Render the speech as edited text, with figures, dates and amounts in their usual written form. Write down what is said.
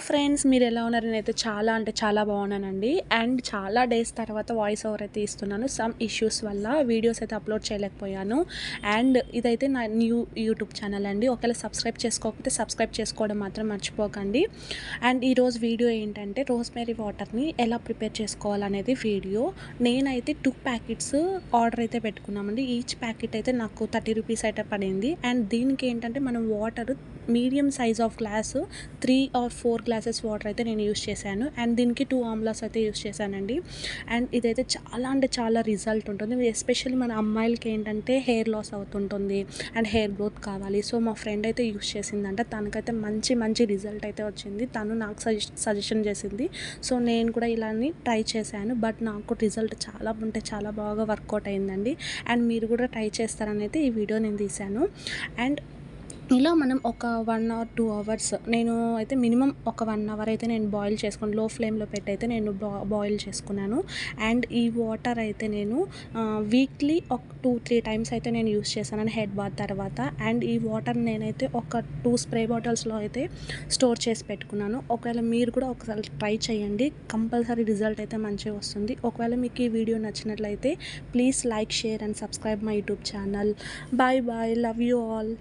Friends, మీరెలా ఉన్నారు? నేనైతే చాలా అంటే చాలా బాగున్నానండి. అండ్ చాలా డేస్ తర్వాత వాయిస్ ఓవర్ అయితే ఇస్తున్నాను. సమ్ ఇష్యూస్ వల్ల వీడియోస్ అయితే అప్లోడ్ చేయలేకపోయాను. అండ్ ఇదైతే నా న్యూ యూట్యూబ్ ఛానల్ అండి. ఒకవేళ సబ్స్క్రైబ్ చేసుకోకపోతే సబ్స్క్రైబ్ చేసుకోవడం మాత్రం మర్చిపోకండి. అండ్ ఈరోజు వీడియో ఏంటంటే రోస్మేరీ వాటర్ని ఎలా ప్రిపేర్ చేసుకోవాలనేది వీడియో. నేనైతే 2 ప్యాకెట్స్ ఆర్డర్ అయితే పెట్టుకున్నామండి. ఈచ్ ప్యాకెట్ అయితే నాకు 30 రూపీస్ అయితే పడింది. అండ్ దీనికి ఏంటంటే మనం water medium size of glass 3 or 4 glasses water అయితే నేను యూస్ చేశాను. అండ్ దీనికి 2 ఆమ్లాస్ అయితే యూస్ చేశానండి. అండ్ ఇదైతే చాలా అంటే చాలా రిజల్ట్ ఉంటుంది. ఎస్పెషల్లీ మన అమ్మాయిలకి ఏంటంటే హెయిర్ లాస్ అవుతుంటుంది అండ్ హెయిర్ గ్రోత్ కావాలి. సో మా ఫ్రెండ్ అయితే యూస్ చేసిందంట. తనకైతే మంచి మంచి రిజల్ట్ అయితే వచ్చింది. తను నాకు సజెషన్ చేసింది. సో నేను కూడా ఇలాని ట్రై చేశాను. బట్ నాకు రిజల్ట్ చాలా అంటే చాలా బాగా వర్కౌట్ అయిందండి. అండ్ మీరు కూడా ట్రై చేస్తారని అయితే ఈ వీడియో నేను తీశాను. అండ్ ఇలా మనం ఒక 1 ఆర్ 2 అవర్స్ నేను అయితే మినిమం ఒక 1 అవర్ అయితే నేను బాయిల్ చేసుకొని లో ఫ్లేమ్లో పెట్టి అయితే నేను బాయిల్ చేసుకున్నాను. అండ్ ఈ వాటర్ అయితే నేను వీక్లీ ఒక 2-3 టైమ్స్ అయితే నేను యూస్ చేశాను హెడ్ బాత్ తర్వాత. అండ్ ఈ వాటర్ నేనైతే ఒక 2 స్ప్రే బాటిల్స్లో అయితే స్టోర్ చేసి పెట్టుకున్నాను. ఒకవేళ మీరు కూడా ఒకసారి ట్రై చేయండి, కంపల్సరీ రిజల్ట్ అయితే మంచిగా వస్తుంది. ఒకవేళ మీకు ఈ వీడియో నచ్చినట్లయితే please like, share and subscribe my YouTube channel. Bye bye, love you all.